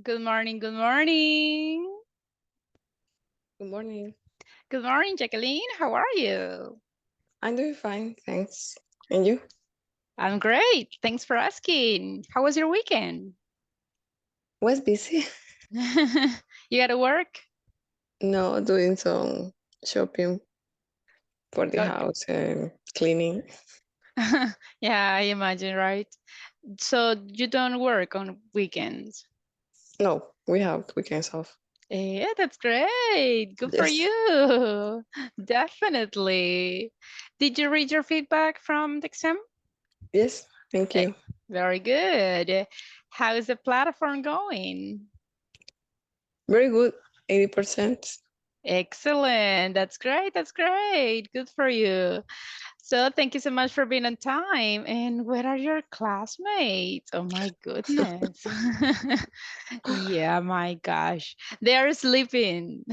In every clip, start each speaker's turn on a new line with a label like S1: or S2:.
S1: Good morning, good morning.
S2: Good morning.
S1: Good morning, Jacqueline. How are you?
S2: I'm doing fine, thanks. And you?
S1: I'm great. Thanks for asking. How was your weekend?
S2: Was busy?
S1: You got to work?
S2: No, doing some shopping for the
S1: Okay.
S2: house and cleaning.
S1: Yeah, I imagine, right? So you don't work on weekends?
S2: No, we have weekends off.
S1: Yeah, that's great. Good for
S2: Yes.
S1: you. Definitely. Did you read your feedback from the exam?
S2: Yes, thank
S1: Eh,
S2: you.
S1: Very good. How is the platform going?
S2: Very good. 80%.
S1: Excellent. That's great. That's great. Good for you. So thank you so much for being on time. And where are your classmates? Oh my goodness. Yeah, my gosh. They are sleeping.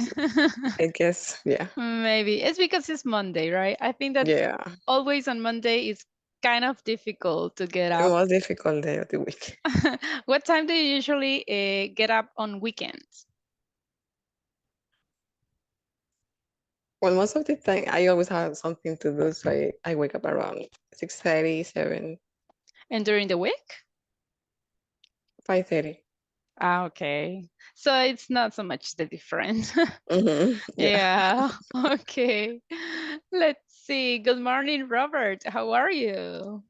S2: I guess. Yeah.
S1: Maybe it's because it's Monday, right? I think that
S2: Yeah.
S1: always on Monday is kind of difficult to get
S2: The
S1: up.
S2: most difficult day of the week.
S1: What time do you usually get up on weekends?
S2: Well, most of the time, I always have something to do, so I wake up around 6:30, 7,
S1: And during the week?
S2: 5:30.
S1: Ah, okay. So it's not so much the difference.
S2: Yeah.
S1: Yeah, okay. Let's see. Good morning, Robert. How are you?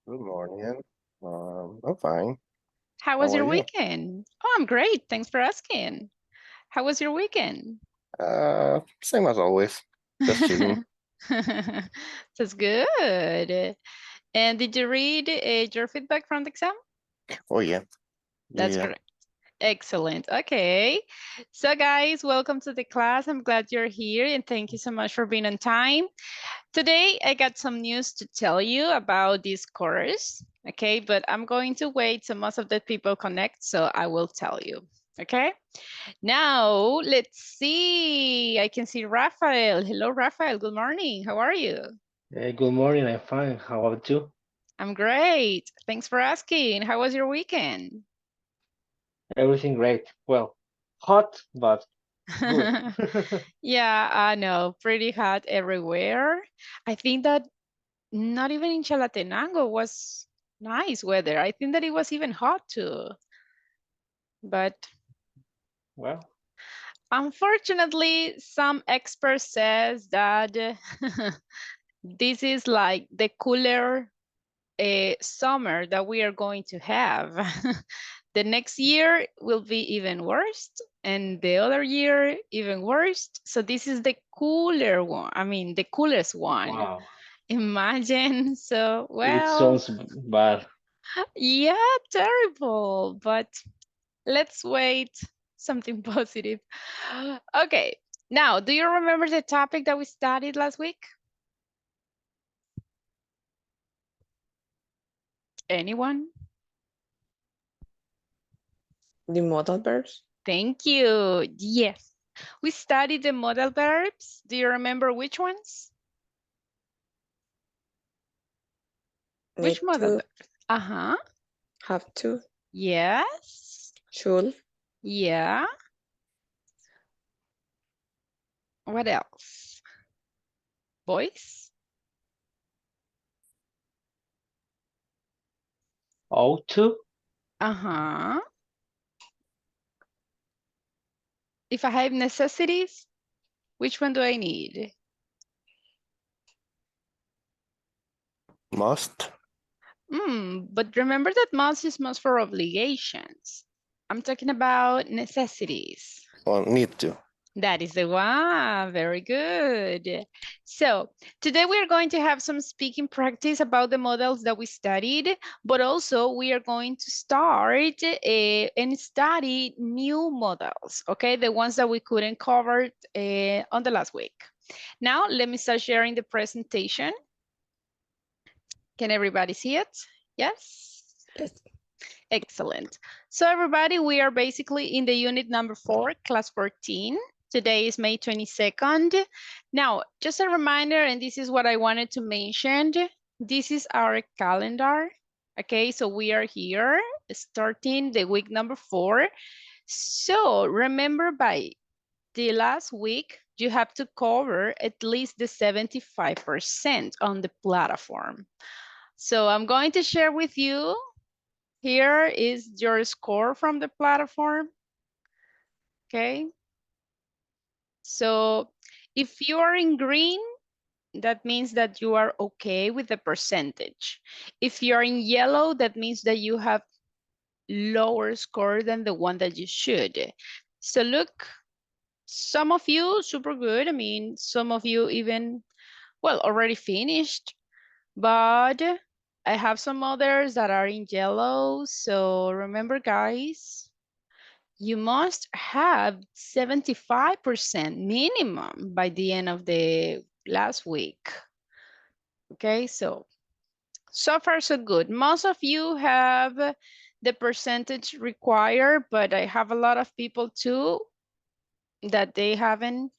S3: Good morning. I'm fine.
S1: How was
S3: How are
S1: your
S3: you?
S1: weekend? Oh, I'm great. Thanks for asking. How was your weekend?
S3: Same as always. Just chilling.
S1: That's good. And did you read your feedback from the exam?
S3: Oh yeah,
S1: That's
S3: yeah.
S1: correct. Excellent. Okay. So, guys, welcome to the class. I'm glad you're here and thank you so much for being on time. Today, I got some news to tell you about this course. Okay, but I'm going to wait so most of the people connect, so I will tell you. Okay. Now, let's see. I can see Rafael. Hello, Rafael. Good morning. How are you?
S4: Hey, good morning. I'm fine. How about you?
S1: I'm great. Thanks for asking. How was your weekend?
S4: Everything great. Well, hot, but good.
S1: Yeah, I know. Pretty hot everywhere. I think that not even in Chalatenango was nice weather. I think that it was even hot too. But
S4: Well,
S1: unfortunately, some experts says that this is like the cooler summer that we are going to have. The next year will be even worse, and the other year even worse. So this is the cooler one. I mean, the coolest one.
S4: wow.
S1: Imagine. So,
S4: It
S1: well,
S4: sounds bad.
S1: yeah, terrible. But let's wait something positive. Okay. Now, do you remember the topic that we studied last week? Anyone?
S2: The modal verbs.
S1: Thank you. Yes. We studied the modal verbs. Do you remember which ones? Which
S2: Need
S1: modal
S2: to,
S1: verbs? Uh-huh.
S2: have to,
S1: Yes.
S2: should,
S1: Yeah. What else? Voice?
S4: Ought to?
S1: Uh-huh. If I have necessities, which one do I need?
S3: Must.
S1: But remember that must is must for obligations. I'm talking about necessities.
S3: Well, need to.
S1: That is the one. Very good. So today we are going to have some speaking practice about the models that we studied, but also we are going to start and study new models, okay? The ones that we couldn't cover on the last week. Now, let me start sharing the presentation. Can everybody see it? Yes?
S2: yes.
S1: Excellent. So everybody, we are basically in the unit number 4, class 14. Today is May 22nd. Now, just a reminder, and this is what I wanted to mention. This is our calendar. Okay, so we are here starting the week number 4. So remember, by the last week, you have to cover at least the 75% on the platform. So I'm going to share with you, here is your score from the platform. Okay. So if you are in green, that means that you are okay with the percentage. If you're in yellow, that means that you have lower score than the one that you should. So look, some of you super good. I mean, some of you even, well, already finished, but I have some others that are in yellow. So remember, guys, you must have 75% minimum by the end of the last week. Okay, so far so good. Most of you have the percentage required, but I have a lot of people too that they haven't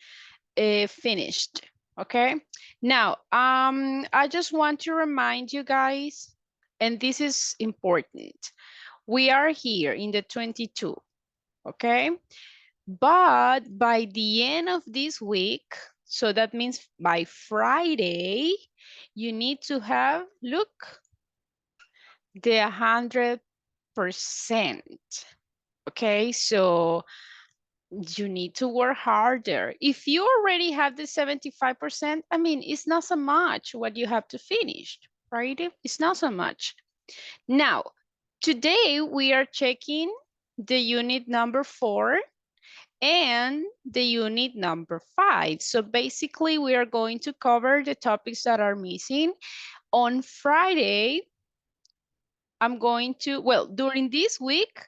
S1: finished. Okay, now I just want to remind you guys, and this is important, we are here in the 22, okay? But by the end of this week, so that means by Friday, you need to have, look, the 100%. Okay, so you need to work harder. If you already have the 75%, I mean, it's not so much what you have to finish, right? It's not so much. Now, today we are checking the unit number 4 and the unit number 5. So basically we are going to cover the topics that are missing. On Friday, I'm going to, well, during this week,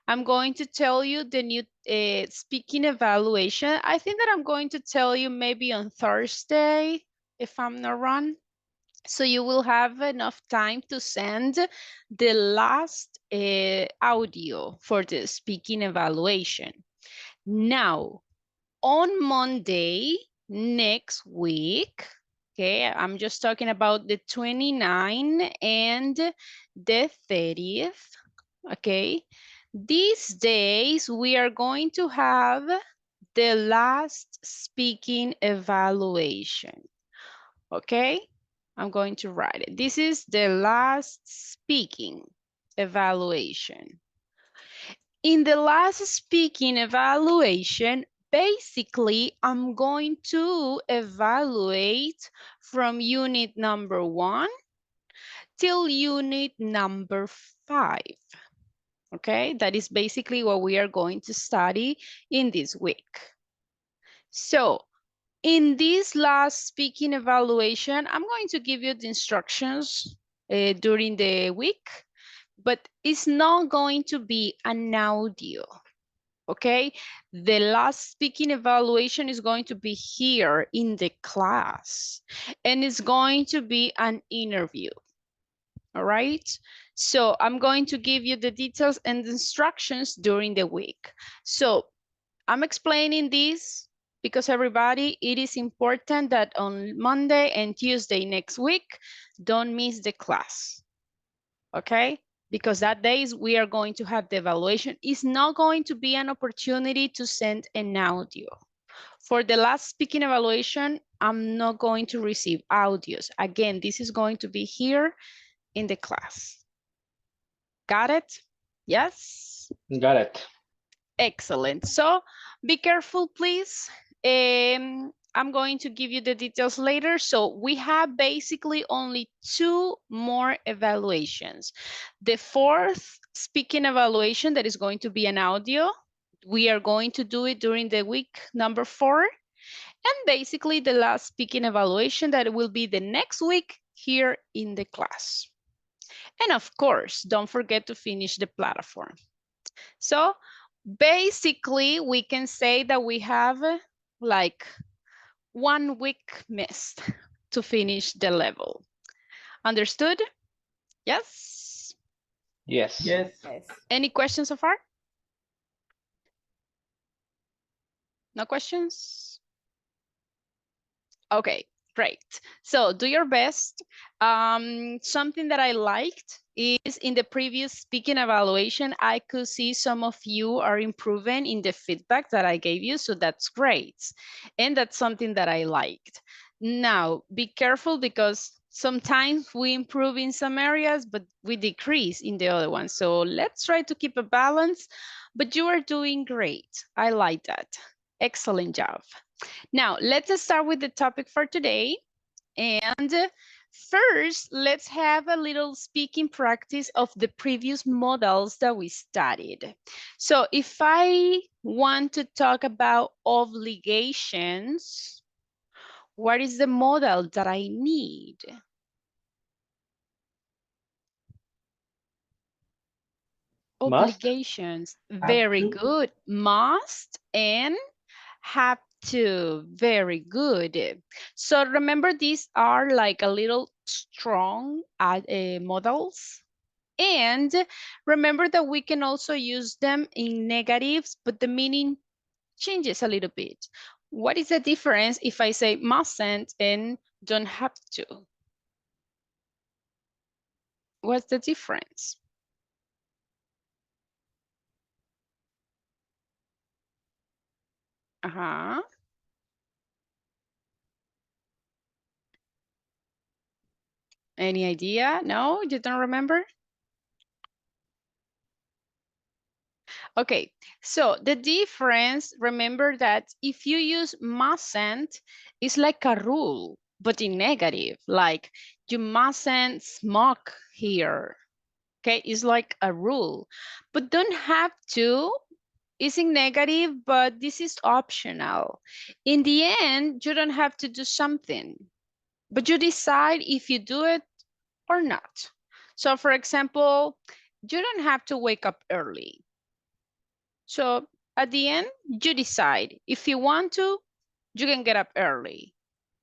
S1: I'm going to tell you the new speaking evaluation. I think that I'm going to tell you maybe on Thursday, if I'm not wrong. So you will have enough time to send the last audio for the speaking evaluation. Now, on Monday next week, okay, I'm just talking about the 29th and the 30th, okay? These days, we are going to have the last speaking evaluation, okay? I'm going to write it. This is the last speaking evaluation. In the last speaking evaluation, basically, I'm going to evaluate from unit number 1 till unit number 5. Okay, that is basically what we are going to study in this week. So in this last speaking evaluation, I'm going to give you the instructions during the week, but it's not going to be an audio. Okay, the last speaking evaluation is going to be here in the class, and it's going to be an interview. All right, so I'm going to give you the details and the instructions during the week. So I'm explaining this because everybody, it is important that on Monday and Tuesday next week, don't miss the class, okay? Because that days we are going to have the evaluation. It's not going to be an opportunity to send an audio. For the last speaking evaluation, I'm not going to receive audios. Again, this is going to be here in the class. Got it? Yes?
S4: Got it.
S1: Excellent. So be careful, please. I'm going to give you the details later. So we have basically only 2 more evaluations. The 4th speaking evaluation that is going to be an audio. We are going to do it during the week number 4. And basically the last speaking evaluation that will be the next week here in the class. And of course, don't forget to finish the platform. So basically, we can say that we have like 1 week missed to finish the level. Understood? Yes?
S4: Yes.
S2: Yes.
S1: Any questions so far? No questions? Okay, great. So do your best. Something that I liked is in the previous speaking evaluation, I could see some of you are improving in the feedback that I gave you. So that's great. And that's something that I liked. Now, be careful because sometimes we improve in some areas, but we decrease in the other ones. So let's try to keep a balance, but you are doing great. I like that. Excellent job. Now, let's start with the topic for today. And first, let's have a little speaking practice of the previous models that we studied. So if I want to talk about obligations, what is the model that I need?
S4: Must.
S1: Obligations,
S4: Have
S1: very
S4: to.
S1: good. Must and have to, very good. So remember, these are like a little strong models. And remember that we can also use them in negatives, but the meaning changes a little bit. What is the difference if I say mustn't and don't have to? What's the difference? Uh-huh. Any idea? No, you don't remember? Okay, so the difference, remember that if you use mustn't, it's like a rule, but in negative, like you mustn't smoke here. Okay, it's like a rule, but don't have to is in negative, but this is optional. In the end, you don't have to do something, but you decide if you do it or not. So for example, you don't have to wake up early. So at the end, you decide. If you want to, you can get up early.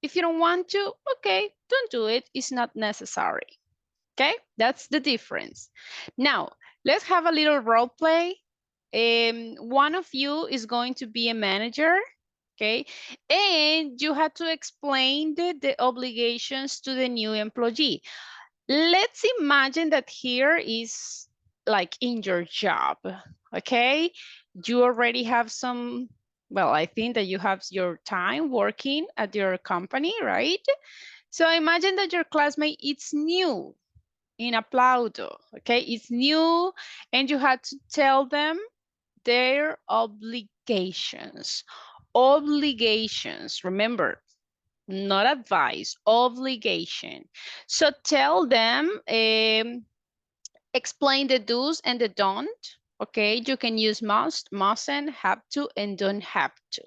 S1: If you don't want to, okay, don't do it. It's not necessary. Okay, that's the difference. Now, let's have a little role play. One of you is going to be a manager, okay? And you have to explain the obligations to the new employee. Let's imagine that here is like in your job, okay? You already have some, well, I think that you have your time working at your company, right? So imagine that your classmate is new in Aplaudo, okay? It's new and you had to tell them their obligations. Obligations, remember, not advice, obligation. So tell them, explain the do's and the don't. Okay, you can use must, mustn't, have to, and don't have to.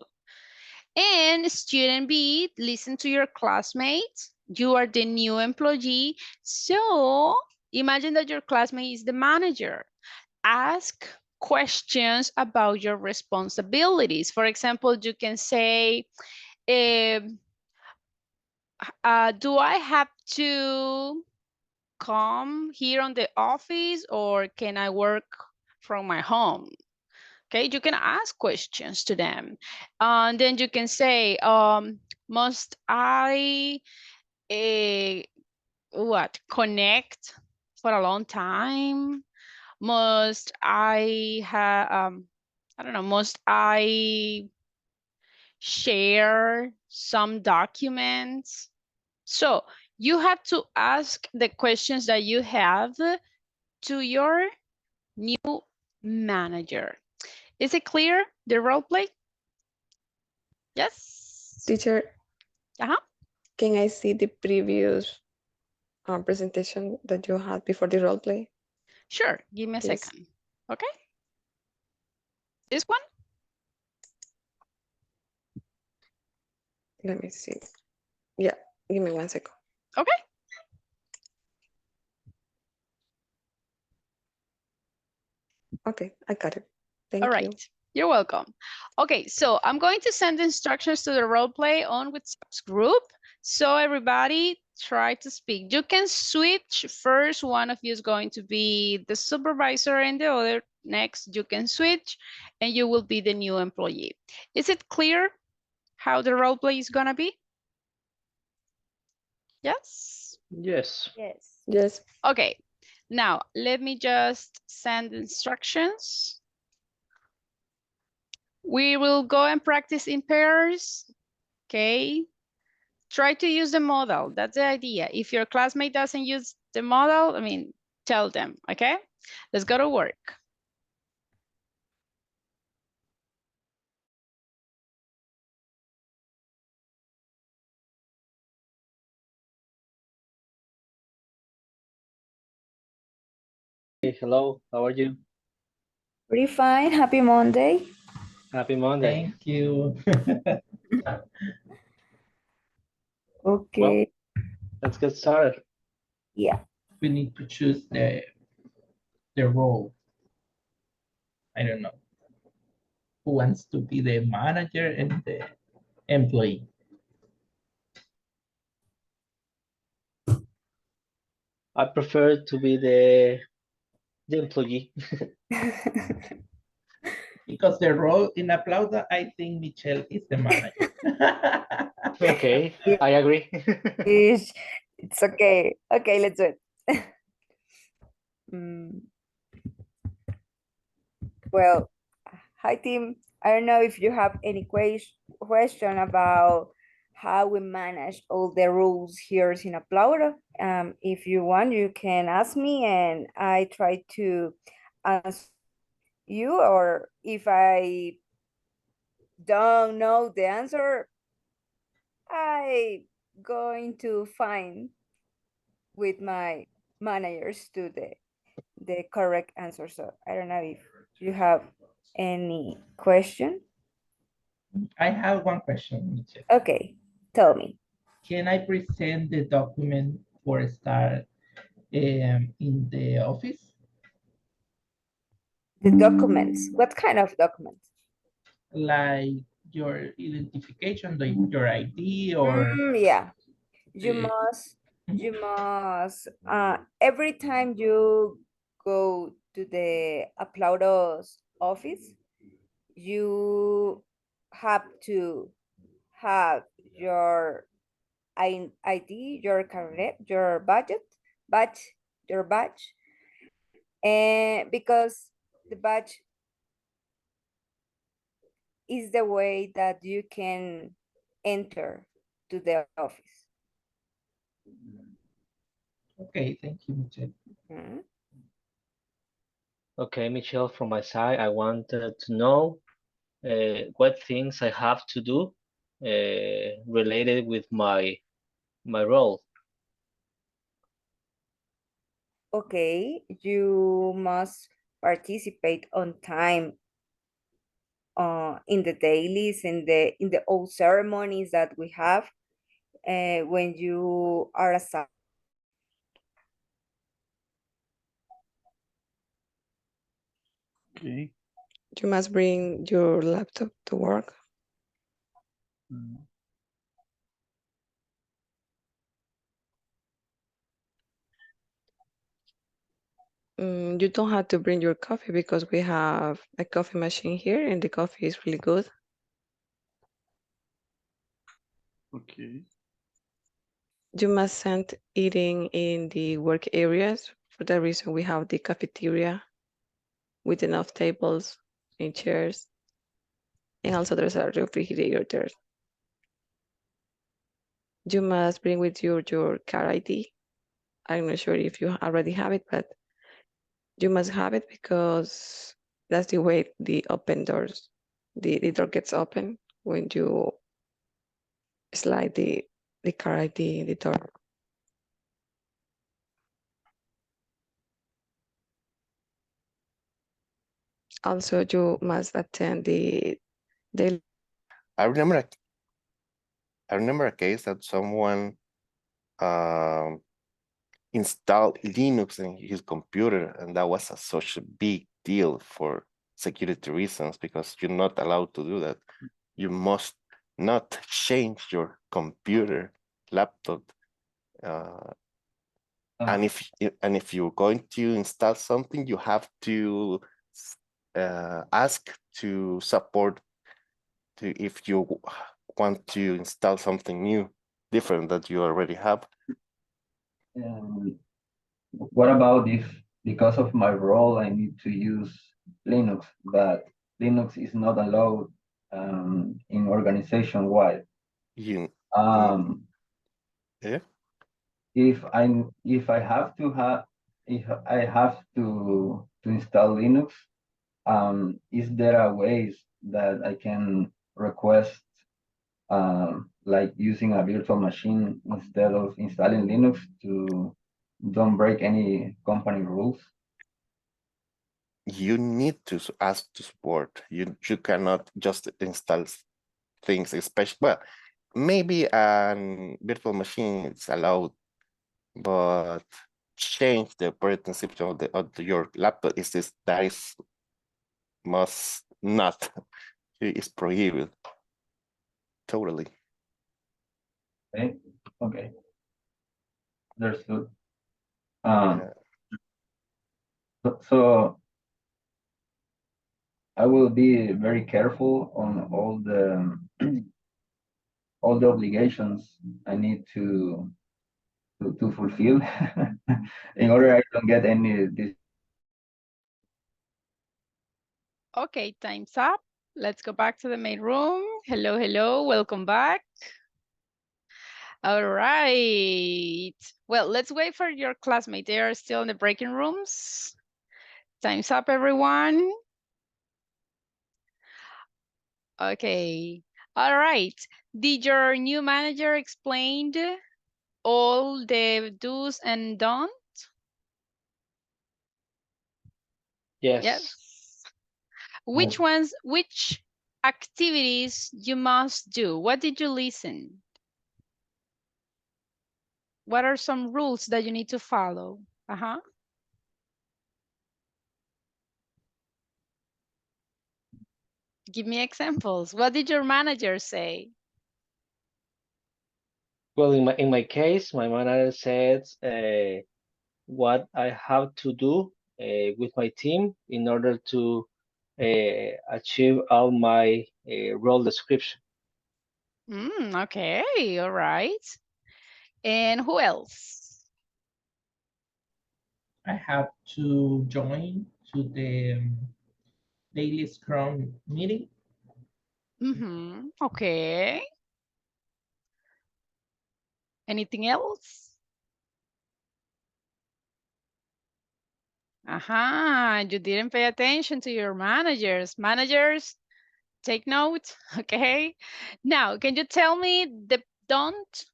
S1: And student B, listen to your classmates. You are the new employee. So imagine that your classmate is the manager. Ask questions about your responsibilities. For example, you can say, do I have to come here on the office or can I work from my home? Okay, you can ask questions to them. And then you can say, must I connect for a long time? Must I have, I don't know, must I share some documents? So you have to ask the questions that you have to your new manager. Is it clear, the role play? Yes?
S2: Teacher,
S1: Uh-huh.
S2: can I see the previous presentation that you had before the role play?
S1: Sure, give me a
S2: Yes.
S1: second. Okay. This one?
S2: Let me see. Yeah, give me 1 second.
S1: Okay.
S2: Okay, I got it. Thank
S1: All
S2: you.
S1: right. You're welcome. Okay, so I'm going to send instructions to the role play on WhatsApp group. So everybody try to speak. You can switch first. One of you is going to be the supervisor and the other next you can switch and you will be the new employee. Is it clear how the role play is gonna be? Yes?
S4: Yes.
S2: Yes.
S1: Okay, Now, let me just send instructions. We will go and practice in pairs, okay? Try to use the model, that's the idea. If your classmate doesn't use the model, I mean, tell them, okay? Let's go to work.
S4: Hey, hello, how are you?
S5: Pretty fine. Happy Monday.
S4: Happy Monday.
S6: Thank you.
S5: Okay.
S4: Let's get started.
S5: Yeah.
S6: We need to choose the role. I don't know. Who wants to be the manager and the employee?
S4: I prefer to be the employee.
S6: Because the role in Aplauda, I think Michelle is the manager.
S4: Okay, I agree.
S5: It's okay. Okay, let's do it. Mm, Well, hi team. I don't know if you have any question about how we manage all the rules here in Aplauda. If you want, you can ask me and I try to answer you, or if I don't know the answer, I going to find with my managers to the correct answer. So I don't know if you have any question.
S6: I have one question, Michelle.
S5: Okay, tell me.
S6: Can I present the document for a start in the office?
S5: The documents. What kind of documents?
S6: Like your identification, your ID, or
S5: Yeah. You
S6: uh,
S5: must every time you go to the Aplaudos office, you have to have your ID, your carnet, your your badge, and because the badge is the way that you can enter to the office.
S6: okay, thank you, Michelle.
S5: Mhm.
S4: Okay, Michelle, from my side, I wanted to know what things I have to do related with my role.
S5: Okay, you must participate on time in the dailies, in the old ceremonies that we have when you are assigned.
S3: Okay.
S2: You must bring your laptop to work. You don't have to bring your coffee because we have a coffee machine here and the coffee is really good.
S3: Okay.
S2: You mustn't eating in the work areas. For that reason, we have the cafeteria with enough tables and chairs. And also there's a refrigerator there. You must bring with you your car ID. I'm not sure if you already have it, but you must have it because that's the way the open doors, the door gets open when you slide the car ID in the door. Also, you must attend the
S3: I remember a case that someone um installed Linux in his computer, and that was such a big deal for security reasons because you're not allowed to do that. You must not change your computer, laptop, and if you're going to install something, you have to ask to support to if you want to install something new, different that you already have.
S7: What about if because of my role, I need to use Linux, but Linux is not allowed in organization wide.
S3: You,
S7: Um,
S3: yeah.
S7: if I have to install Linux, is there a ways that I can request like using a virtual machine instead of installing Linux to don't break any company rules?
S3: You need to ask to support. You cannot just install things, especially, well, maybe a virtual machine is allowed, but change the operating system of your laptop that is must not. It is prohibited. Totally.
S7: Okay, okay, understood.
S3: Yeah.
S7: So I will be very careful on all the obligations I need to fulfill in order I don't get any this.
S1: Okay, time's up. Let's go back to the main room. Hello, hello, welcome back. All right. Well, let's wait for your classmate. They are still in the breaking rooms. Time's up, everyone. Okay. All right. Did your new manager explained all the do's and don'ts?
S4: Yes.
S1: Yes. Which activities you must do? What did you listen? What are some rules that you need to follow? Uh-huh. Give me examples. What did your manager say?
S4: Well, in my case, my manager said what I have to do with my team in order to achieve all my role description.
S1: Okay, all right. And who else?
S6: I have to join to the daily Scrum meeting.
S1: Okay. Anything else? You didn't pay attention to your managers. Managers, take note, okay? Now, can you tell me the don't?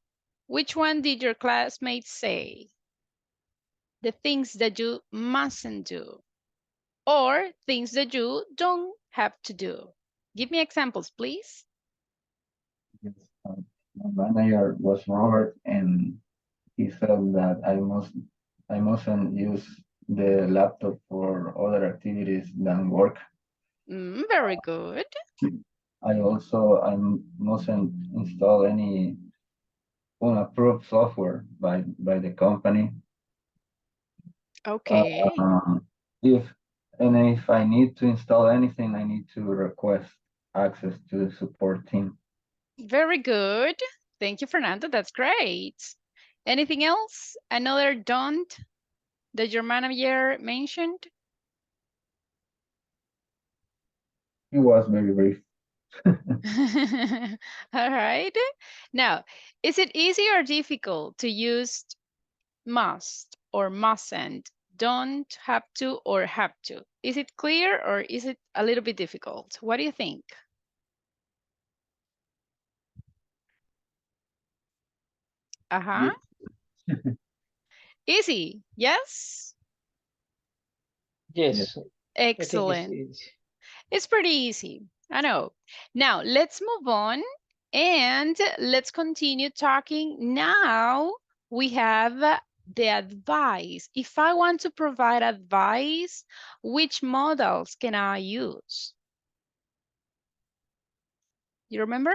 S1: Which one did your classmates say? The things that you mustn't do or things that you don't have to do. Give me examples, please.
S7: Yes, my manager was Robert, and he felt that I mustn't use the laptop for other activities than work.
S1: Very good.
S7: I mustn't install any unapproved software by the company.
S1: Okay.
S7: If I need to install anything, I need to request access to the support team.
S1: Very good. Thank you, Fernando. That's great. Anything else? Another don't that your manager mentioned?
S7: It was very brief.
S1: All right. Now, is it easy or difficult to use must or mustn't, don't have to or have to? Is it clear or is it a little bit difficult? What do you think? Easy, yes?
S4: Yes, I think
S1: Excellent. It's pretty easy, I know. Now, let's move on and let's continue talking. Now, we have the advice. If I want to provide advice, which models can I use? You remember?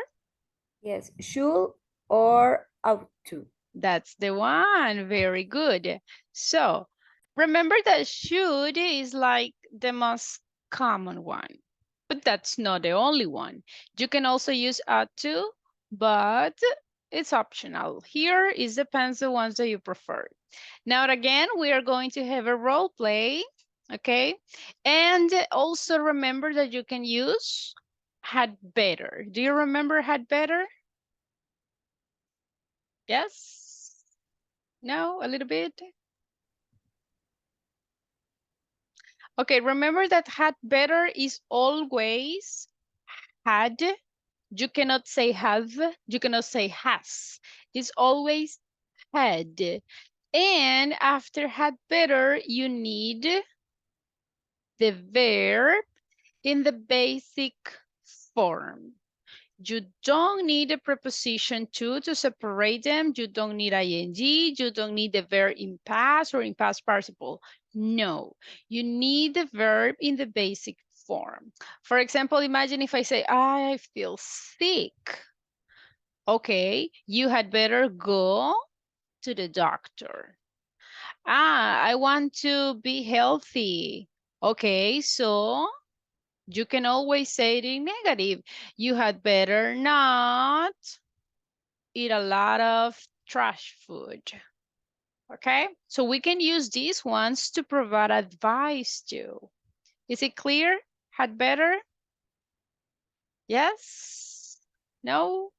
S5: Yes, should or ought to.
S1: That's the one. Very good. So remember that should is like the most common one, but that's not the only one. You can also use ought to, but it's optional. Here it depends the ones that you prefer. Now again, we are going to have a role play, okay? And also remember that you can use had better. Do you remember had better? Yes? No, a little bit? Okay, remember that had better is always had. You cannot say have, you cannot say has. It's always had. And after had better, you need the verb in the basic form. You don't need a preposition to separate them. You don't need ing. You don't need the verb in past or in past participle. No, you need the verb in the basic form. For example, imagine if I say, I feel sick. Okay, you had better go to the doctor. I want to be healthy. Okay, so you can always say it in negative. You had better not eat a lot of trash food. Okay, so we can use these ones to provide advice too. Is it clear? Had better? Yes? No?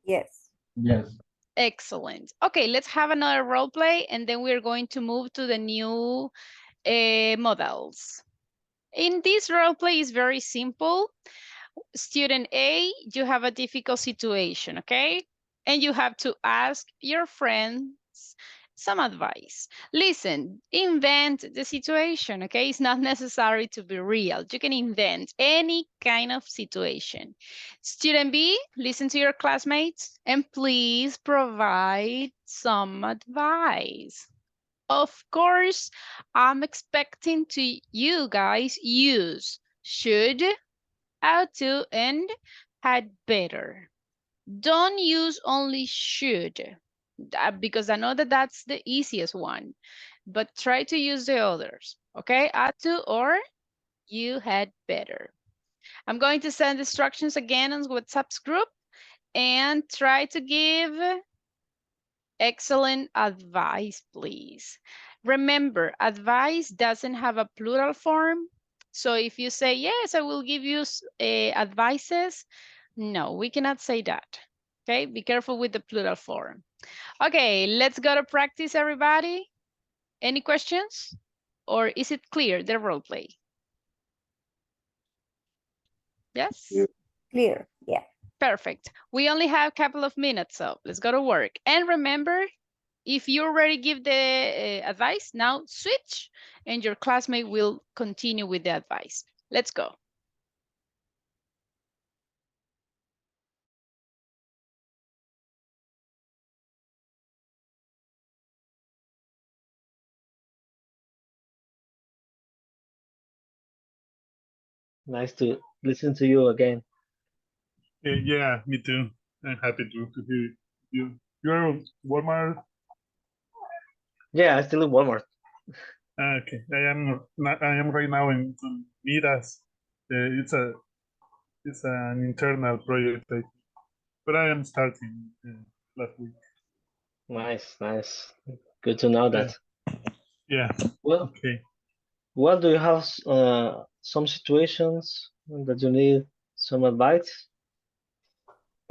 S5: Yes.
S6: Yes.
S1: Excellent. Okay, let's have another role play and then we're going to move to the new models. In this role play is very simple. Student A, you have a difficult situation, okay? And you have to ask your friends some advice. Listen, invent the situation, okay? It's not necessary to be real. You can invent any kind of situation. Student B, listen to your classmates and please provide some advice. Of course, I'm expecting to you guys use should, ought to, and had better. Don't use only should, because I know that that's the easiest one, but try to use the others, okay? Ought to or you had better. I'm going to send instructions again on WhatsApp's group and try to give excellent advice, please. Remember, advice doesn't have a plural form. So if you say, yes, I will give you advices, no, we cannot say that. Okay, be careful with the plural form. Okay, let's go to practice, everybody. Any questions? Or is it clear, the role play? Yes?
S3: Yeah.
S5: Clear. Yeah.
S1: Perfect. We only have a couple of minutes, so let's go to work. And remember, if you already give the advice, now switch and your classmate will continue with the advice. Let's go.
S4: Nice to listen to you again.
S8: Yeah, me too. I'm happy to hear you. You're at Walmart.
S4: Yeah, I still in Walmart.
S8: Okay, I am right now in Midas. It's an internal project, but I am starting last week.
S4: Nice, nice. Good to know that.
S8: Yeah.
S4: Well,
S8: Okay.
S4: well, do you have some situations that you need some advice?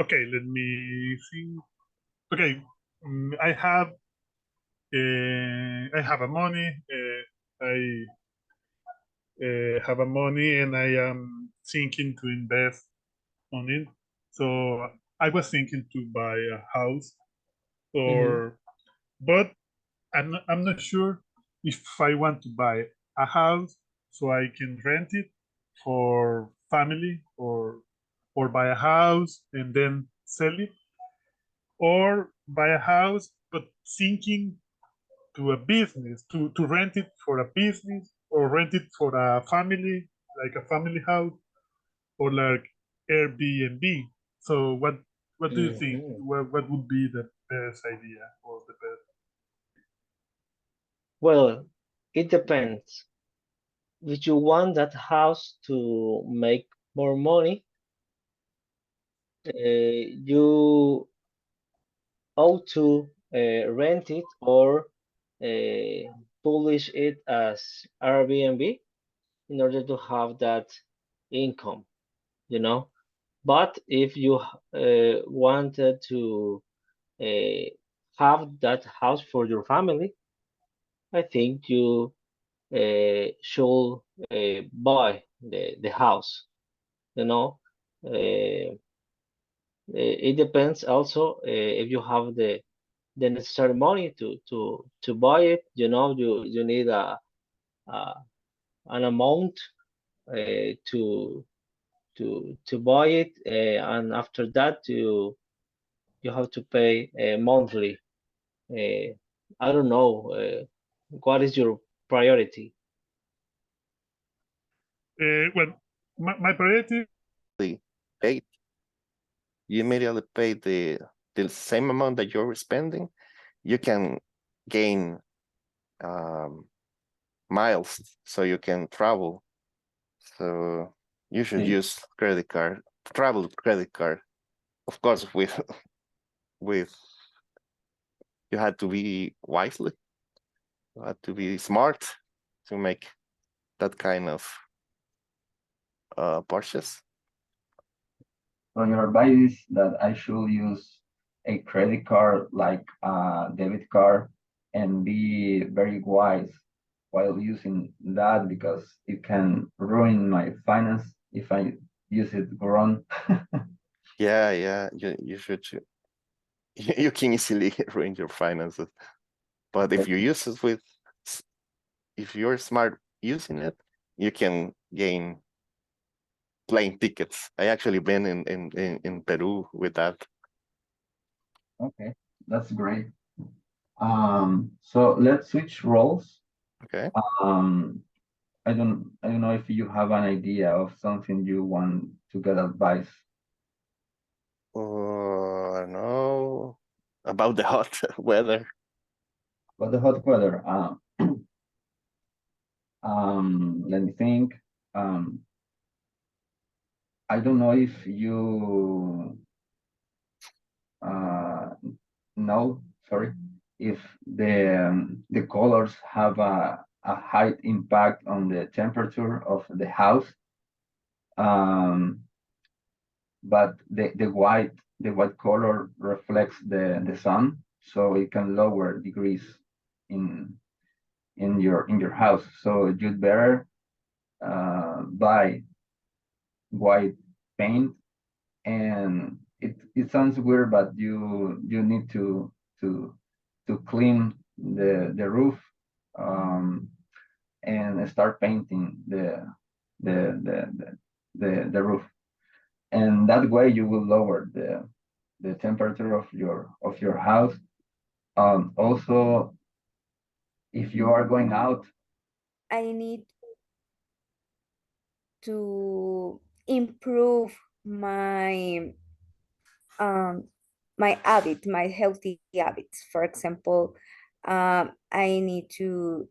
S8: Okay, let me see. Okay, I have a money. I have a money, and I am thinking to invest on it. So I was thinking to buy a house, or but I'm not sure if I want to buy a house so I can rent it for family, or buy a house and then sell it, or buy a house but thinking to a business, to rent it for a business, or rent it for a family, like a family house, or like Airbnb. So what do you think? What would be the best idea, or the best?
S4: Well, it depends. If you want that house to make more money, you ought to rent it or publish it as Airbnb in order to have that income, you know. But if you wanted to have that house for your family, I think you should buy the house, you know. It depends also if you have the necessary money to buy it, you know. You need a an amount to buy it, and after that you have to pay monthly. I don't know what is your priority.
S8: Well, my priority.
S3: Pay, you immediately pay the same amount that you're spending. You can gain miles, so you can travel. So you should use credit card, travel credit card. Of course, with you had to be wisely, you had to be smart to make that kind of purchase.
S7: So your advice is that I should use a credit card like a debit card and be very wise while using that, because it can ruin my finance if I use it wrong.
S3: Yeah, you should. You can easily ruin your finances, but if you use it with, if you're smart using it, you can gain plane tickets. I actually been in Peru with that.
S7: Okay, that's great. So let's switch roles.
S3: Okay.
S7: I don't know if you have an idea of something you want to get advice.
S3: I don't know about the hot weather.
S7: About the hot weather, let me think. I don't know if you know, sorry, if the colors have a high impact on the temperature of the house. But the white color reflects the sun, so it can lower degrees in your house. So you'd better buy white paint. And it sounds weird, but you need to clean the roof, and start painting the roof, and that way you will lower the temperature of your house. Also, if you are going out,
S5: I need to improve my my habit, my healthy habits. For example, I need to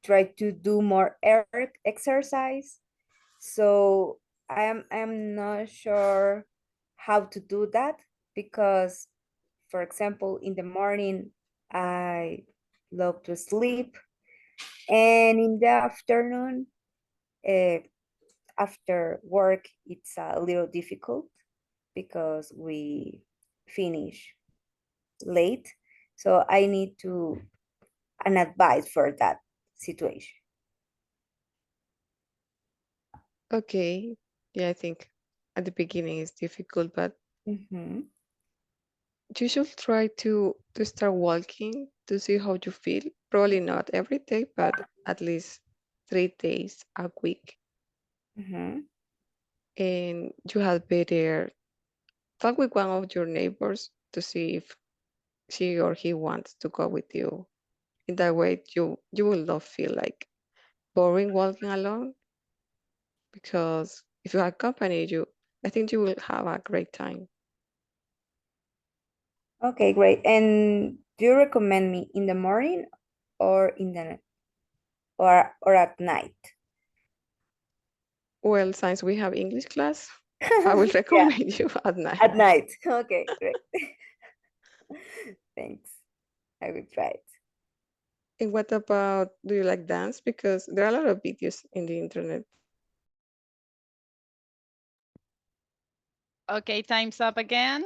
S5: try to do more exercise. So I'm not sure how to do that, because, for example, in the morning I love to sleep, and in the afternoon, after work, it's a little difficult because we finish late. So I need to an advice for that situation.
S2: Okay. Yeah, I think at the beginning it's difficult, but
S5: Mhm.
S2: you should try to start walking to see how you feel. Probably not every day, but at least 3 days a week.
S5: Mhm.
S2: And you had better talk with one of your neighbors to see if she or he wants to go with you. In that way, you will not feel like boring walking alone, because if you have company, I think you will have a great time.
S5: Okay, great. And do you recommend me in the morning or in the or at night?
S2: Well, since we have English class, I will
S5: Yeah,
S2: recommend you at night.
S5: at night. Okay, great. Thanks. I will try it.
S2: And what about, do you like dance? Because there are a lot of videos in the internet.
S1: Okay, time's up again.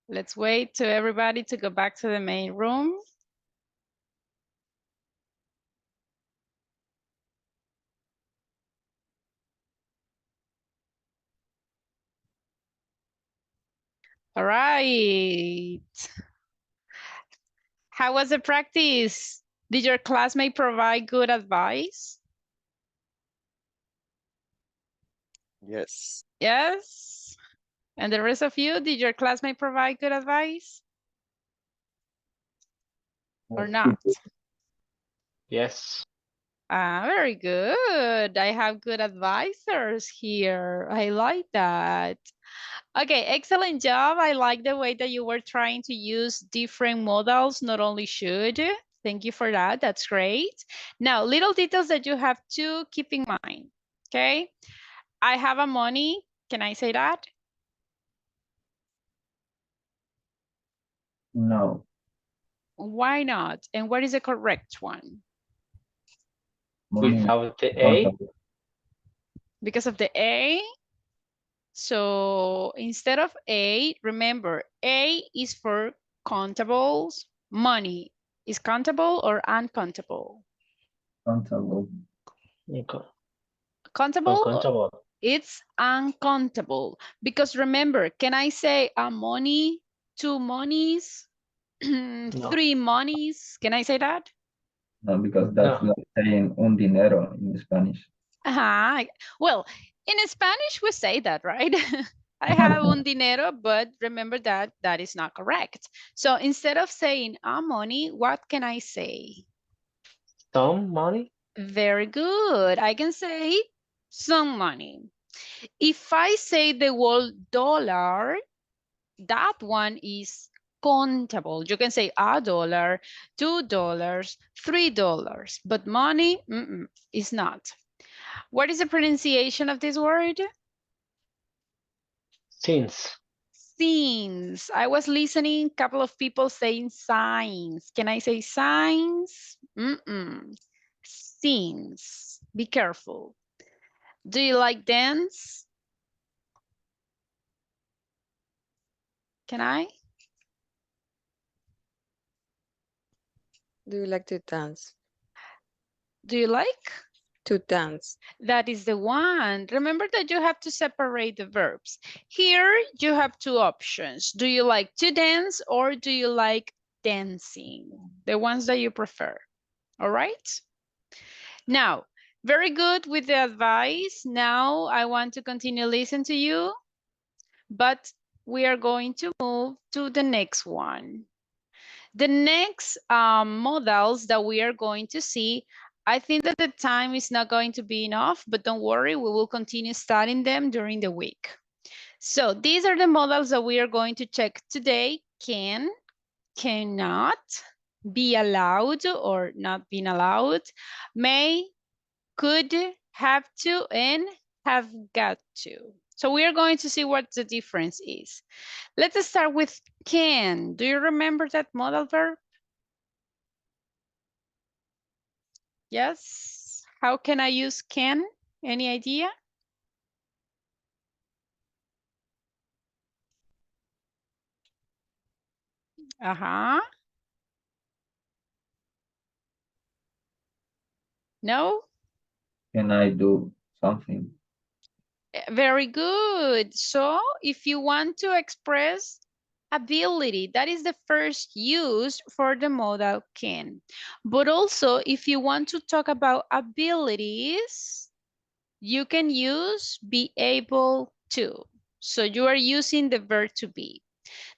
S1: Let's wait to everybody to go back to the main room. All right. How was the practice? Did your classmate provide good advice?
S3: Yes.
S1: Yes. And the rest of you, did your classmate provide good advice or not?
S4: Yes.
S1: Ah, very good. I have good advisors here. I like that. Okay, excellent job. I like the way that you were trying to use different modals, not only should. Thank you for that. That's great. Now, little details that you have to keep in mind. Okay. I have a money. Can I say that?
S7: No.
S1: Why not? And what is the correct one?
S7: Money is
S4: Without the A,
S7: countable.
S1: Because of the A. So instead of A, remember, A is for countables. Money is countable or uncountable?
S7: Countable.
S1: Countable,
S4: uncountable.
S1: it's uncountable. Because remember, can I say a money, two monies, three monies? Can I say that?
S7: No, because that's
S4: No.
S7: like saying un dinero in Spanish.
S1: Well, in Spanish, we say that, right? I have un dinero, but remember that that is not correct. So instead of saying a money, what can I say?
S4: Some money?
S1: Very good. I can say some money. If I say the word dollar, that one is countable. You can say $1, $2, $3, but money is not. What is the pronunciation of this word?
S4: Since.
S1: Since. I was listening, a couple of people saying signs. Can I say signs? Since. Be careful. Do you like dance? Can I?
S2: Do you like to dance?
S1: Do you like?
S2: To dance.
S1: That is the one. Remember that you have to separate the verbs. Here you have two options. Do you like to dance or do you like dancing? The ones that you prefer. All right? Now, very good with the advice. Now I want to continue listening to you, but we are going to move to the next one. The next models that we are going to see, I think that the time is not going to be enough, but don't worry, we will continue studying them during the week. So these are the models that we are going to check today. Can, cannot, be allowed or not being allowed, may, could, have to, and have got to. So we are going to see what the difference is. Let's start with can. Do you remember that modal verb? Yes. How can I use can? Any idea? Uh-huh. No?
S7: Can I do something?
S1: Very good. So if you want to express ability, that is the first use for the modal can. But also, if you want to talk about abilities, you can use be able to. So you are using the verb to be.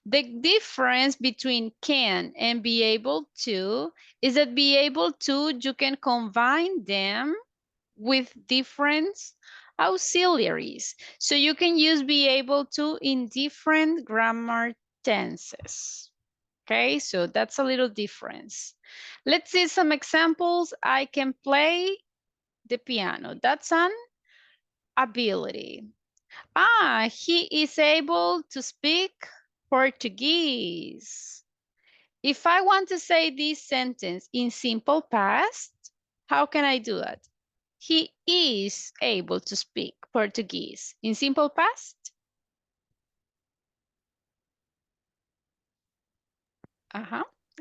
S1: The difference between can and be able to is that be able to, you can combine them with different auxiliaries. So you can use be able to in different grammar tenses. Okay, so that's a little difference. Let's see some examples. I can play the piano. That's an ability. Ah, he is able to speak Portuguese. If I want to say this sentence in simple past, how can I do that? He is able to speak Portuguese. In simple past?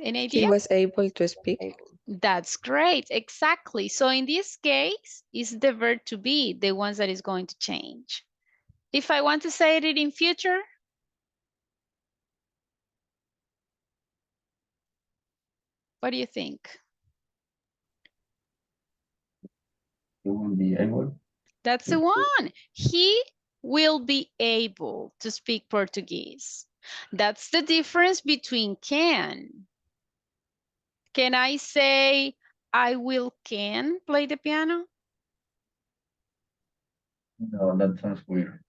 S1: Any
S2: He
S1: idea?
S2: was able to speak.
S1: That's great, exactly. So in this case, it's the verb to be, the ones that is going to change. If I want to say it in future, what do you think?
S7: He will be able.
S1: That's the one. He will be able to speak Portuguese. That's the difference between can. Can I say, I can play the piano?
S7: No, that sounds weird.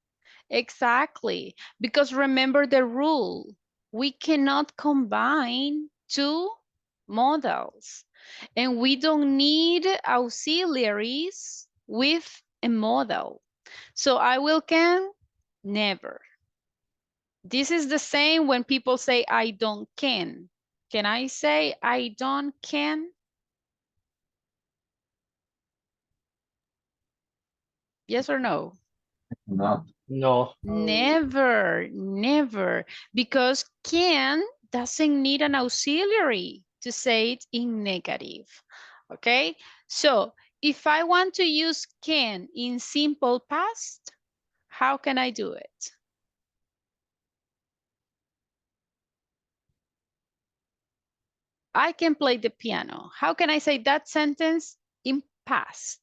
S1: Exactly, because remember the rule. We cannot combine two modals, and we don't need auxiliaries with a modal. So I can, never. This is the same when people say I don't can. Can I say I don't can? Yes or no?
S7: No.
S4: No.
S1: Never, never, because can doesn't need an auxiliary to say it in negative, okay? So if I want to use can in simple past, how can I do it? I can play the piano. How can I say that sentence in past?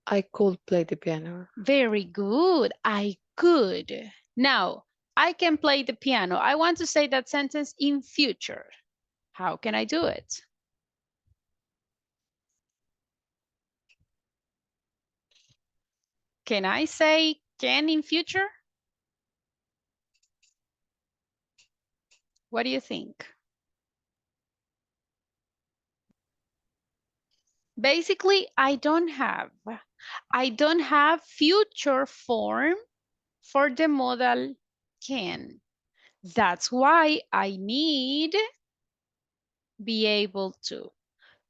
S2: I could play the piano.
S1: Very good. I could. Now, I can play the piano. I want to say that sentence in future. How can I do it? Can I say can in future? What do you think? Basically, I don't have future form for the modal can. That's why I need be able to.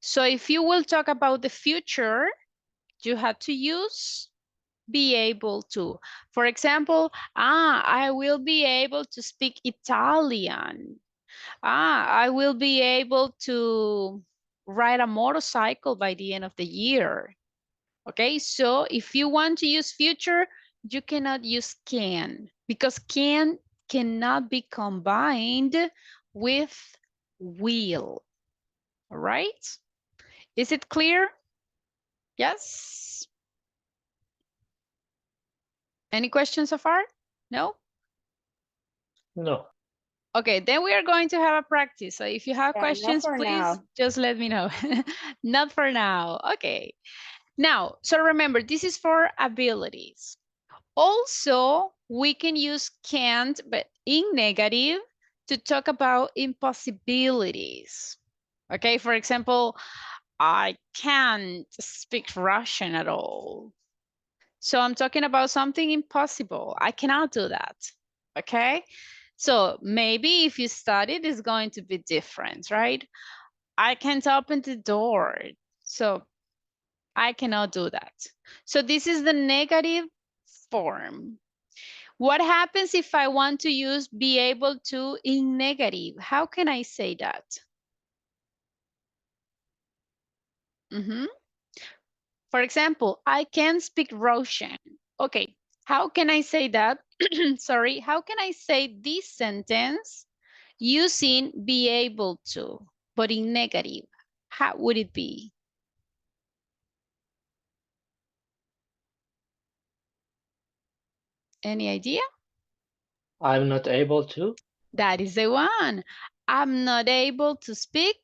S1: So if you will talk about the future, you have to use be able to. For example, I will be able to speak Italian. I will be able to ride a motorcycle by the end of the year. Okay, so if you want to use future, you cannot use can because can cannot be combined with will. All right, is it clear? Yes. Any questions so far? No?
S4: No.
S1: Okay, then we are going to have a practice. So if you have
S5: Yeah, not
S1: questions,
S5: for
S1: please
S5: now.
S1: just let me know. Not for now. Okay. Now, so remember, this is for abilities. Also, we can use can't, but in negative, to talk about impossibilities. Okay, for example, I can't speak Russian at all. So I'm talking about something impossible. I cannot do that. Okay, so maybe if you study, it's going to be different, right? I can't open the door. So I cannot do that. So this is the negative form. What happens if I want to use be able to in negative? How can I say that? For example, I can speak Russian. Okay, how can I say that? Sorry, how can I say this sentence using be able to, but in negative? How would it be? Any idea?
S4: I'm not able to.
S1: That is the one. I'm not able to speak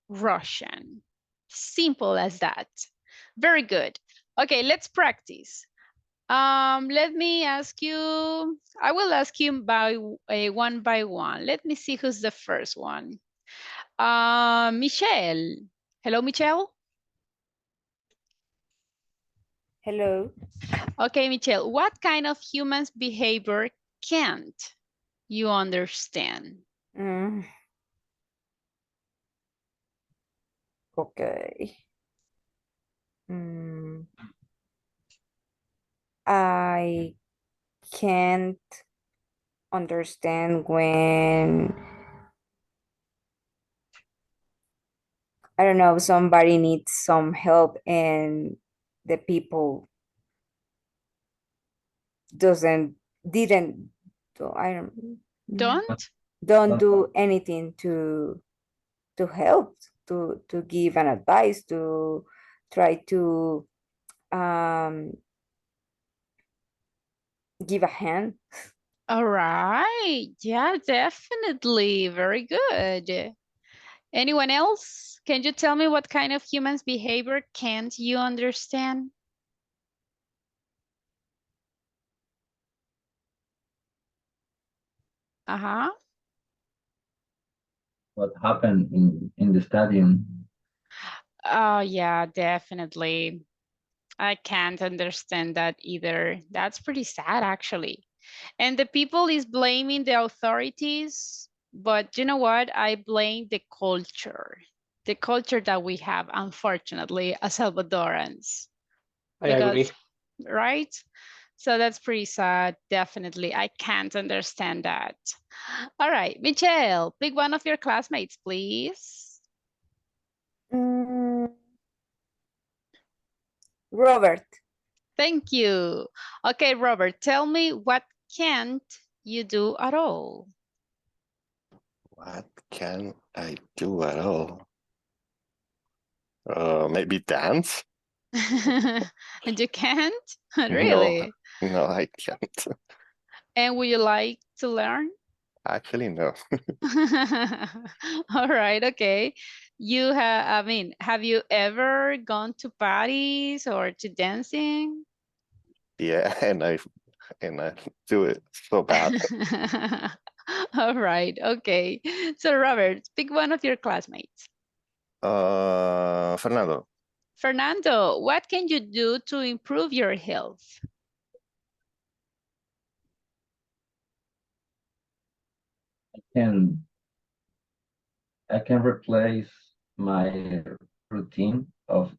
S1: Russian. Simple as that. Very good. Okay, let's practice. Let me ask you, I will ask you by one by one. Let me see who's the first one. Michelle. Hello, Michelle.
S5: Hello.
S1: Okay, Michelle, what kind of human's behavior can't you understand?
S5: Mm, okay. Mm, I can't understand when, I don't know, somebody needs some help and the people didn't do, I
S1: Don't?
S5: don't do anything to help, to give an advice, to try to um give a hand.
S1: All right. Yeah, definitely. Very good. Anyone else? Can you tell me what kind of human's behavior can't you understand? Uh-huh.
S7: What happened in the stadium?
S1: Oh, yeah, definitely. I can't understand that either. That's pretty sad, actually. And the people is blaming the authorities, but you know what? I blame the culture that we have, unfortunately, as Salvadorans.
S4: I
S1: Because,
S4: agree.
S1: right? So that's pretty sad, definitely. I can't understand that. All right, Michelle, pick one of your classmates, please.
S5: Mm, Robert.
S1: Thank you. Okay, Robert, tell me what can't you do at all?
S3: What can I do at all? Maybe dance?
S1: And you can't?
S3: No,
S1: Really?
S3: no, I can't.
S1: And would you like to learn?
S3: Actually, no.
S1: All right, okay. You have, I mean, have you ever gone to parties or to dancing?
S3: Yeah, and I do it so bad.
S1: All right, okay. So Robert, pick one of your classmates.
S3: Fernando,
S1: Fernando, what can you do to improve your health?
S7: Can I can replace my routine of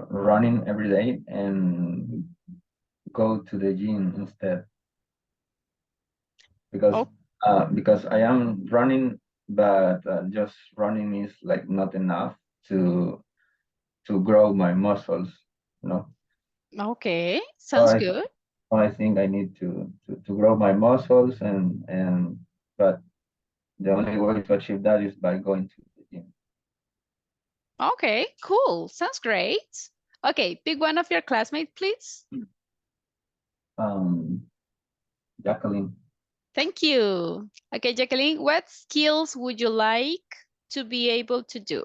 S7: running every day and go to the gym instead because
S1: Oh,
S7: because I am running, but just running is like not enough to grow my muscles, you know.
S1: okay,
S7: So
S1: sounds good.
S7: I think I need to grow my muscles and but the only way to achieve that is by going to the gym.
S1: Okay, cool, sounds great. Okay, pick one of your classmates, please.
S7: Um, Jacqueline,
S1: Thank you. Okay, Jacqueline, what skills would you like to be able to do?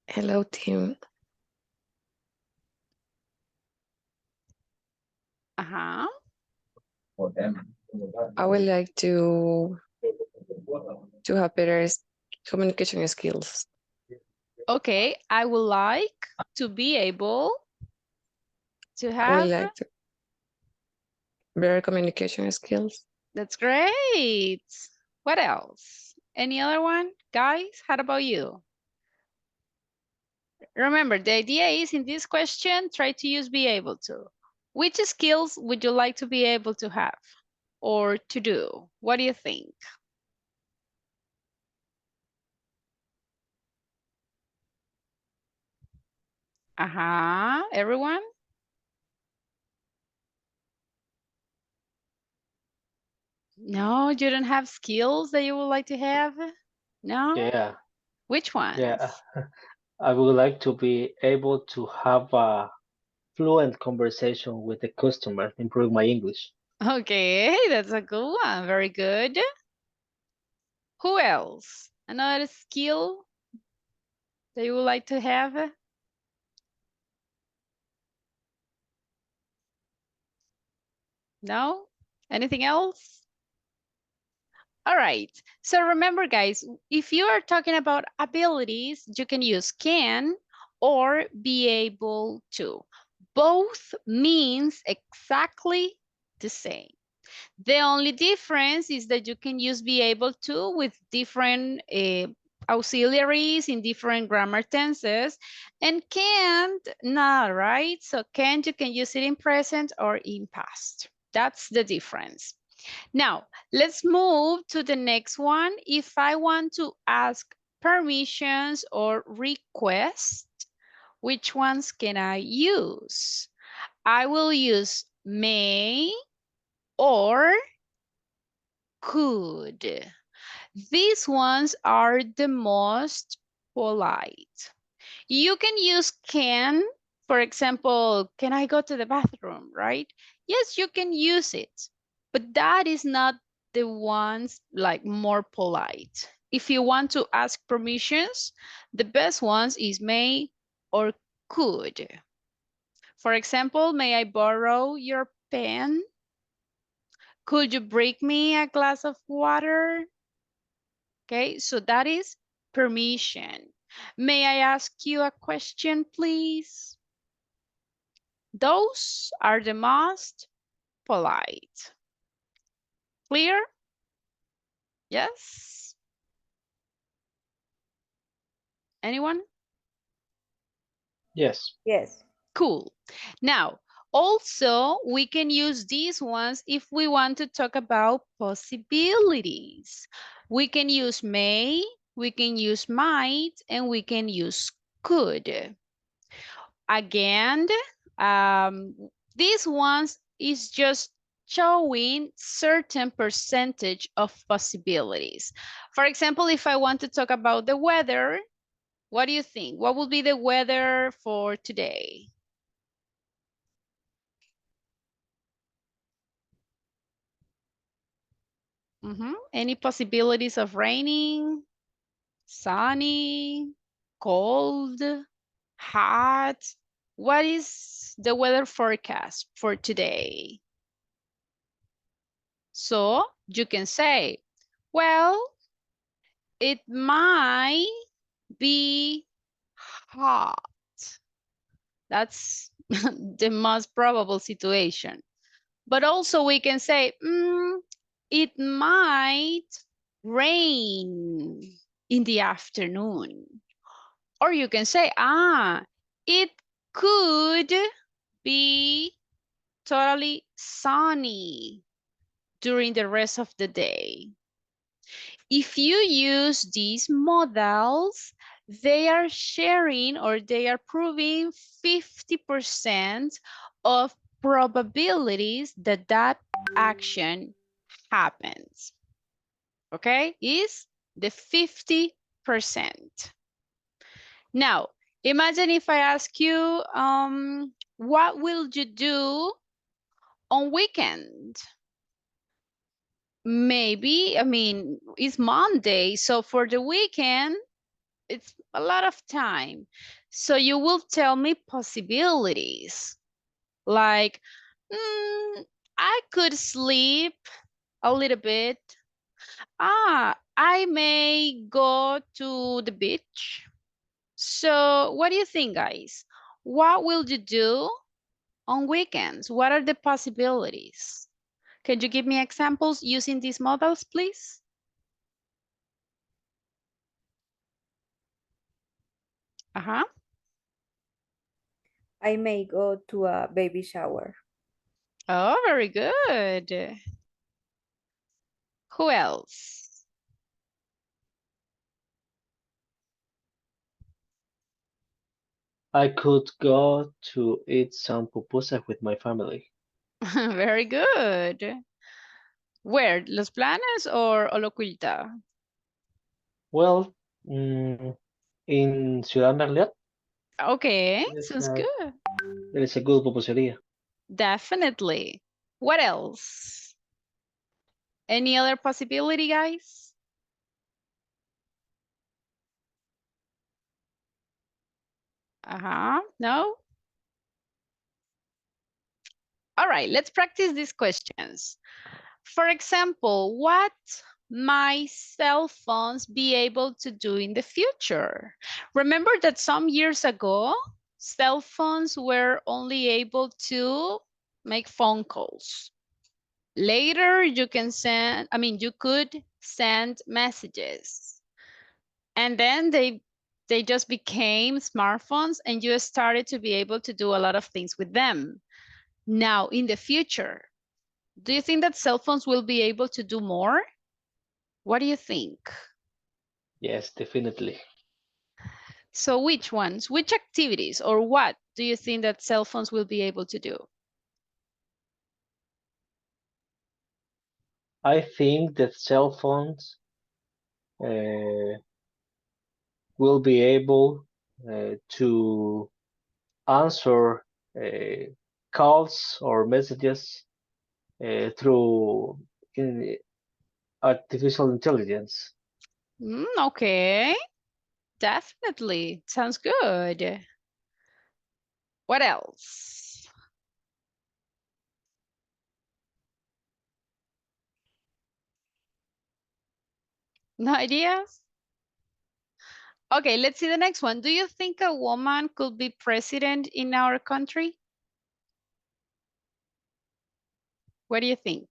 S2: Hello, team.
S1: Uh-huh.
S7: for them.
S2: I would like to have better communication skills.
S1: Okay, I would like to be able to
S2: I would
S1: have,
S2: like to better communication skills.
S1: that's great. What else? Any other one? Guys, how about you? Remember, the idea is in this question, try to use be able to. Which skills would you like to be able to have or to do? What do you think? Uh-huh, everyone? No, you don't have skills that you would like to have? No?
S4: Yeah,
S1: Which ones?
S4: yeah. I would like to be able to have a fluent conversation with the customer, improve my English.
S1: Okay, that's a good one. Very good. Who else? Another skill that you would like to have? No? Anything else? All right. So remember, guys, if you are talking about abilities, you can use can, or be able to. Both means exactly the same. The only difference is that you can use be able to with different auxiliaries in different grammar tenses, and can't not, right? So can't, you can use it in present or in past. That's the difference. Now, let's move to the next one. If I want to ask permissions or request, which ones can I use? I will use may or could. These ones are the most polite. You can use can, for example, can I go to the bathroom, right? Yes, you can use it, but that is not the ones like more polite. If you want to ask permissions, the best ones is may or could. For example, may I borrow your pen? Could you bring me a glass of water? Okay, so that is permission. May I ask you a question, please? Those are the most polite. Clear? Yes? Anyone?
S4: Yes.
S5: Yes.
S1: Cool. Now, also, we can use these ones if we want to talk about possibilities. We can use may, we can use might, and we can use could. Again, these ones is just showing certain percentage of possibilities. For example, if I want to talk about the weather, what do you think? What will be the weather for today? Any possibilities of raining, sunny, cold, hot? What is the weather forecast for today? So you can say, well, it might be hot. That's the most probable situation. But also we can say, it might rain in the afternoon. Or you can say, it could be totally sunny during the rest of the day. If you use these models, they are sharing or they are proving 50% of probabilities that that action happens. Okay, is the 50%. Now, imagine if I ask you, what will you do on weekend? Maybe, I mean, it's Monday, so for the weekend, it's a lot of time. So you will tell me possibilities. Like, I could sleep a little bit. I may go to the beach. So what do you think, guys? What will you do on weekends? What are the possibilities? Can you give me examples using these models, please?
S5: I may go to a baby shower.
S1: Oh, very good. Who else?
S4: I could go to eat some pupusas with my family.
S1: Very good. Where? Los Planes or Olocuilta?
S4: Well, in Ciudad Merliot,
S1: Okay,
S4: there's
S1: sounds
S4: a,
S1: good.
S4: there is a good pupusería.
S1: Definitely. What else? Any other possibility, guys? No? All right, let's practice these questions. For example, what my cell phones be able to do in the future? Remember that some years ago, cell phones were only able to make phone calls. Later, you could send messages. And then they just became smartphones and you started to be able to do a lot of things with them. Now, in the future, do you think that cell phones will be able to do more? What do you think?
S4: Yes, definitely.
S1: So which ones, which activities or what do you think that cell phones will be able to do?
S4: I think that cell phones will be able to answer calls or messages through artificial intelligence.
S1: Okay, definitely. Sounds good. What else? No ideas? Okay, let's see the next one. Do you think a woman could be president in our country? What do you think?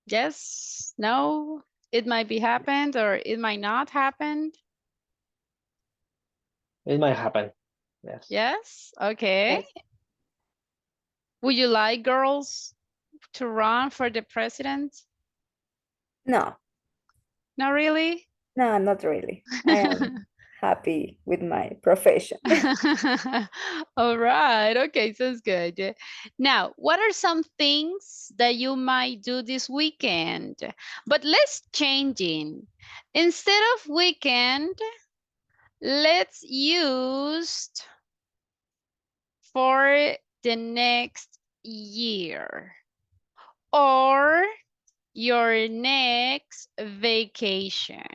S1: Yes, no, it might be happened or it might not happen.
S4: It might happen. Yes.
S1: Yes, okay.
S5: Yes.
S1: Would you like girls to run for the president?
S5: No,
S1: Not really?
S5: no, not really. I am happy with my profession.
S1: All right, okay, sounds good. Now, what are some things that you might do this weekend? But let's change it. Instead of weekend, let's use for the next year or your next vacation.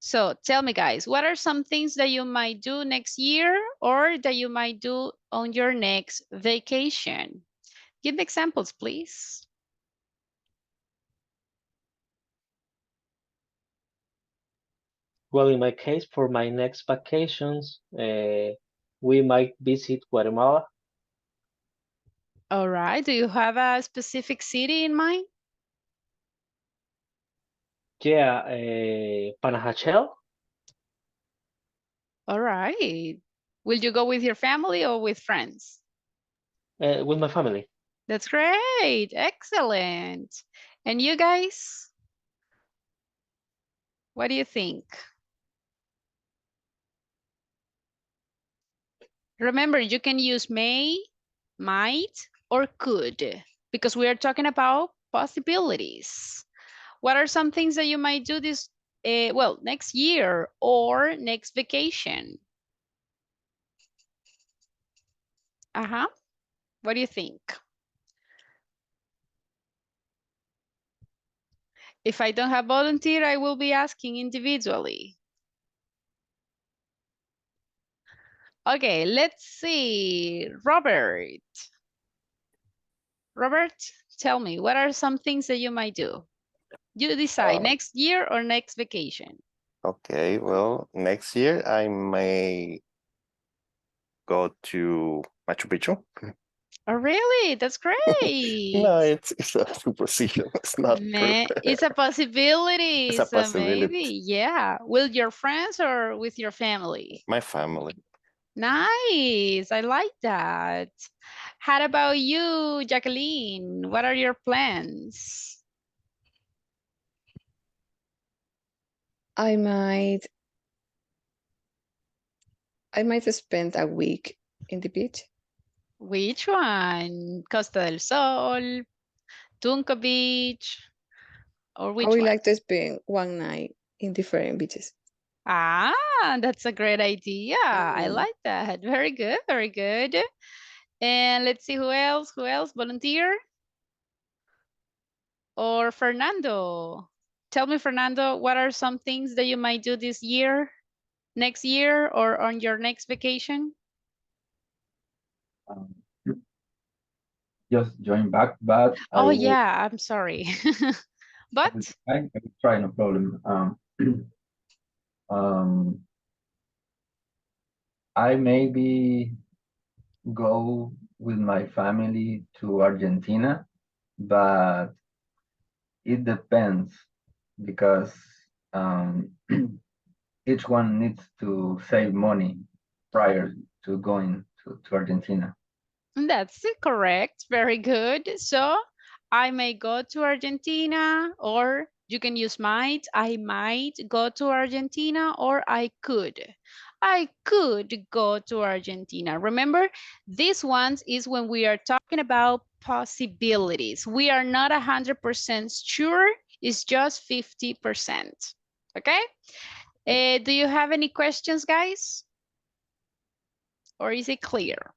S1: So tell me, guys, what are some things that you might do next year or that you might do on your next vacation? Give me examples, please.
S4: Well, in my case, for my next vacations, we might visit Guatemala.
S1: All right. Do you have a specific city in mind?
S4: Yeah, Panajachel.
S1: All right. Will you go with your family or with friends?
S4: With my family.
S1: That's great. Excellent. And you guys? What do you think? Remember, you can use may, might, or could because we are talking about possibilities. What are some things that you might do this, next year or next vacation? Uh-huh. What do you think? If I don't have volunteer, I will be asking individually. Okay, let's see. Robert. Robert, tell me, what are some things that you might do? You decide, next year or next vacation?
S3: Okay, well, next year I may go to Machu Picchu.
S1: Oh, really? That's great.
S3: No, it's a supposition. It's not true.
S1: It's a possibility.
S3: It's a
S1: So
S3: possibility.
S1: maybe, yeah. With your friends or with your family?
S3: My family.
S1: Nice. I like that. How about you, Jacqueline? What are your plans?
S2: I might spend a week in the beach.
S1: Which one? Costa del Sol, Tunco Beach, or
S2: I
S1: which
S2: would
S1: one?
S2: like to spend one night in different beaches.
S1: Ah, that's a great idea. I
S2: Mm.
S1: like that. Very good, very good. And let's see who else? Who else? Volunteer? Or Fernando? Tell me, Fernando, what are some things that you might do this year, next year, or on your next vacation?
S7: Um, just join back, but I
S1: Oh
S7: will,
S1: yeah, I'm sorry. But
S7: I will try, no problem. Um, I maybe go with my family to Argentina, but it depends because each one needs to save money prior to going to Argentina.
S1: that's correct. Very good. So I may go to Argentina, or you can use might. I might go to Argentina, or I could. I could go to Argentina. Remember, this one is when we are talking about possibilities. We are not 100% sure. It's just 50%. Okay? Do you have any questions, guys? Or is it clear?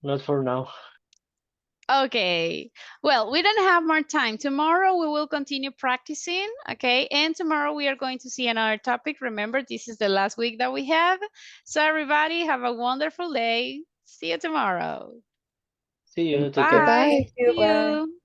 S4: Not for now.
S1: Okay, well, we don't have more time. Tomorrow we will continue practicing, okay? And tomorrow we are going to see another topic. Remember, this is the last week that we have. So everybody have a wonderful day. See you tomorrow.
S4: See you. Take care.
S1: Bye.
S2: Goodbye.
S5: Thank you,
S1: See
S5: bye.
S1: you.